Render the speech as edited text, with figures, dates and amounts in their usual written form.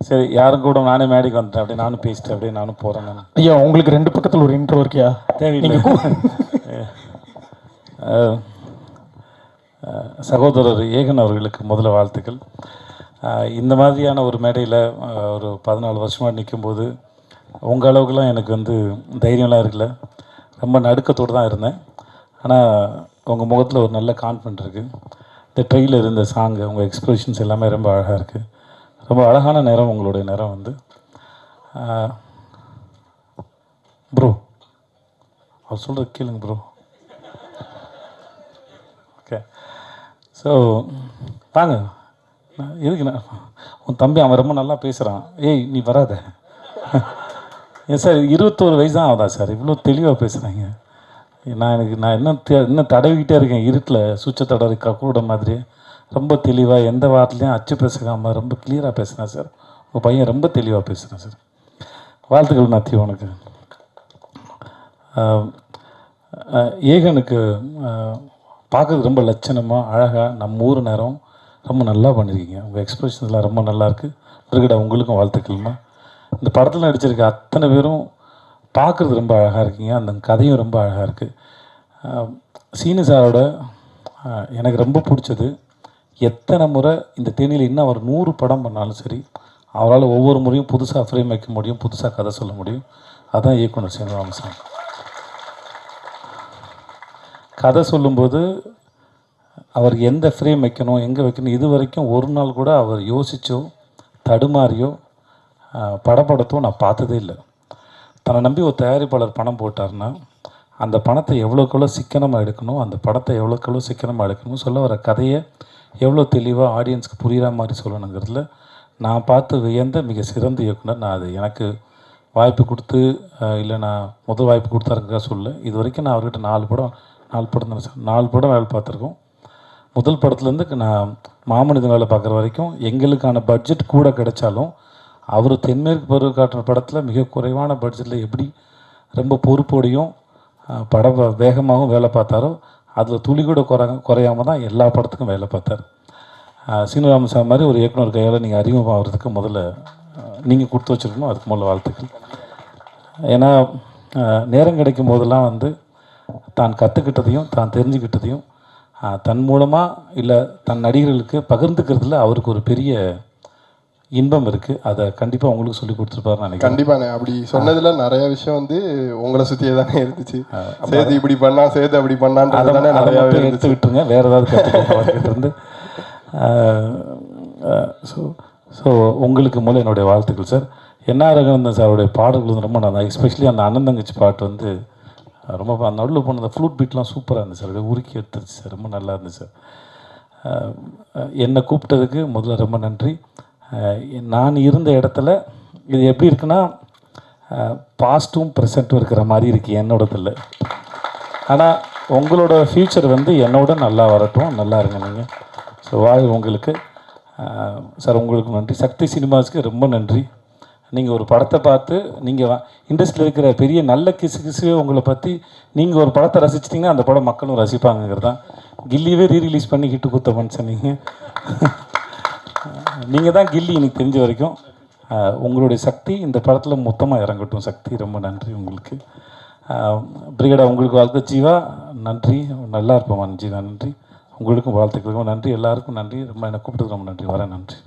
சரி, யாரும் கூட நானே மேடைக்கு வந்துட்டேன், அப்படியே நானும் பேசிட்டேன், அப்படியே நானும் போகிறேன். நான் ஐயா உங்களுக்கு 2 பக்கத்தில் ஒரு இன்ட்ரோ இருக்கியா? தேவையில்லை. சகோதரர் ஏகன் அவர்களுக்கு முதல்ல வாழ்த்துக்கள். இந்த மாதிரியான ஒரு மேடையில் ஒரு 14 வருஷமாக நிற்கும்போது உங்கள் அளவுக்குலாம் எனக்கு வந்து தைரியம்லாம் இருக்குல்ல. ரொம்ப நடுக்கத்தோடு தான் இருந்தேன். ஆனால் உங்கள் முகத்தில் ஒரு நல்ல கான்ஃபிடென்ட் இருக்குது. இந்த ட்ரெயிலர், இந்த சாங்கு, உங்கள் எக்ஸ்ப்ரெஷன்ஸ் எல்லாமே ரொம்ப அழகாக இருக்குது. ரொம்ப அழகான நேரம் உங்களுடைய நேரம் வந்து. ப்ரோ அவர் சொல்கிறது கேளுங்க ப்ரோ. ஓகே, ஸோ வாங்க. எதுக்குண்ணா உன் தம்பி அவன் ரொம்ப நல்லா பேசுகிறான். ஏய் நீ வராத. ஏன் சார் 21 வயசு தான் ஆகுதா சார்? இவ்வளோ தெளிவாக பேசுகிறாங்க. நான் இன்னும் தடவிக்கிட்டே இருக்கேன் இருட்டில், சுவிட்சை தடவை கூட மாதிரி. ரொம்ப தெளிவாக எந்த வார்த்தையும் அச்சு பேசுகாமல் ரொம்ப கிளியராக பேசுகிறேன் சார். உங்கள் பையன் ரொம்ப தெளிவாக பேசுகிறேன் சார். வாழ்த்துக்கள் நாத்தி உனக்கு. ஏகனுக்கு பார்க்குறது ரொம்ப லட்சணமாக அழகாக நம்ம ஊர் நேரம் ரொம்ப நல்லா பண்ணியிருக்கீங்க. உங்கள் எக்ஸ்பிரஷன்ஸ்லாம் ரொம்ப நல்லாயிருக்கு. இருக்கடா உங்களுக்கும் வாழ்த்துக்கள்மா. இந்த படத்தில் நடிச்சிருக்க அத்தனை பேரும் பார்க்குறது ரொம்ப அழகாக இருக்கீங்க. அந்த கதையும் ரொம்ப அழகாக இருக்குது. சீனு சாரோட எனக்கு ரொம்ப பிடிச்சது, எத்தனை முறை இந்த தேனியில் இன்னும் அவர் 100 படம் பண்ணாலும் சரி, அவரால் ஒவ்வொரு முறையும் புதுசாக ஃப்ரேம் வைக்க முடியும், புதுசாக கதை சொல்ல முடியும். அதுதான் இயக்குனர் சீனு ராமசாமி. கதை சொல்லும்போது அவர் எந்த ஃப்ரேம் வைக்கணும், எங்கே வைக்கணும், இது வரைக்கும் ஒரு நாள் கூட அவர் யோசித்தோ தடுமாறியோ படப்படத்தோ நான் பார்த்ததே இல்லை. தன்னை நம்பி ஒரு தயாரிப்பாளர் பணம் போட்டார்னா அந்த பணத்தை எவ்வளோக்கெவ்வளோ சிக்கனமாக எடுக்கணும், அந்த படத்தை எவ்வளோக்கெவ்வளோ சிக்கனமாக எடுக்கணும், சொல்ல வர கதையை எவ்வளோ தெளிவாக ஆடியன்ஸ்க்கு புரிகிற மாதிரி சொல்லணுங்கிறதுல நான் பார்த்து வியந்த மிக சிறந்த இயக்குனர். நான் அது எனக்கு வாய்ப்பு கொடுத்து இல்லை நான் முதல் வாய்ப்பு கொடுத்தாருக்கா சொல்ல. இது வரைக்கும் நான் அவர்கிட்ட 4 படம் தான் சார், 4 படம் வேலை பார்த்துருக்கோம். முதல் படத்துலேருந்து நான் மாமனிதன் வேலை பார்க்குற வரைக்கும் எங்களுக்கான பட்ஜெட் கூட கிடைச்சாலும் அவர் தென்மேற்கு பருவ காட்டுற படத்தில் மிக குறைவான பட்ஜெட்டில் எப்படி ரொம்ப பொறுப்போடையும் படம் வேகமாகவும் வேலை பார்த்தாரோ அதில் துளி கூட குறையாமல் தான் எல்லா படத்துக்கும் வேலை பார்த்தார். சீனிவாமசாமி மாதிரி ஒரு இயக்குனர் கையால் நீங்கள் அறிமுகமாகிறதுக்கு முதல்ல நீங்கள் கொடுத்து வச்சுருக்கணும். அதுக்கு முதல்ல வாழ்த்துக்கள். ஏன்னா நேரம் கிடைக்கும் போதெல்லாம் வந்து தான் கற்றுக்கிட்டதையும் தான் தெரிஞ்சுக்கிட்டதையும் தன் மூலமாக இல்லை தன் நடிகர்களுக்கு பகிர்ந்துக்கிறதுல அவருக்கு ஒரு பெரிய இன்பம் இருக்குது. அதை கண்டிப்பாக உங்களுக்கு சொல்லி கொடுத்துருப்பாருன்னு நினைக்கிறேன். கண்டிப்பாண்ணே. அப்படி சொன்னதில் நிறைய விஷயம் வந்து உங்களை சுற்றியே தானே இருந்துச்சு. சேது இப்படி பண்ணா, சேது அப்படி பண்ணான்னு நிறையா எடுத்து விட்டுருங்க. வேறு ஏதாவது கற்றுக்கிட்டு ஸோ உங்களுக்கு மூலம் என்னுடைய வாழ்த்துக்கள் சார். என்ஆர் ரகுநந்தன் சாருடைய பாடல்கள் வந்து ரொம்ப நல்லா, எஸ்பெஷலி அந்த அண்ணன் தங்கச்சி பாட்டு வந்து ரொம்ப அந்த நடுவில் போன அந்த ஃப்ளூட் பீட்லாம் சூப்பராக இருந்துச்சு சார். உருக்கி எடுத்துருச்சு சார், ரொம்ப நல்லா இருந்துச்சு சார். என்னை கூப்பிட்டதுக்கு முதல்ல ரொம்ப நன்றி. நான் இருந்த இடத்துல இது எப்படி இருக்குன்னா பாஸ்ட்டும் ப்ரெசண்ட்டும் இருக்கிற மாதிரி இருக்குது என்னோடதில். ஆனால் உங்களோட ஃப்யூச்சர் வந்து என்னோட நல்லா வரட்டும், நல்லா இருங்க நீங்கள். ஸோ வாழ் உங்களுக்கு சார். உங்களுக்கு நன்றி. சக்தி சினிமாஸ்க்கு ரொம்ப நன்றி. நீங்கள் ஒரு படத்தை பார்த்து நீங்கள் இண்டஸ்ட்ரியில் இருக்கிற பெரிய நல்ல கிசுவே உங்களை பற்றி நீங்கள் ஒரு படத்தை ரசிச்சிட்டிங்கன்னா அந்த படம் மக்களும் ரசிப்பாங்கிறது தான். கில்லியவே ரீரிலீஸ் பண்ணி ஹிட்டு கொடுத்த மனுஷன் நீங்கள் தான் கில்லி எனக்கு தெரிஞ்ச வரைக்கும். உங்களுடைய சக்தி இந்த படத்தில் மொத்தமாக இறங்கட்டும். சக்தி ரொம்ப நன்றி உங்களுக்கு. பிரிகேடா உங்களுக்கு வாழ்த்து. ஜீவா நன்றி, நல்லா இருப்போம் ஜீவா நன்றி. உங்களுக்கும் வாழ்த்துக்களுக்கும் நன்றி. எல்லாருக்கும் நன்றி. ரொம்ப என்னை கூப்பிட்டது ரொம்ப நன்றி. வரேன். நன்றி.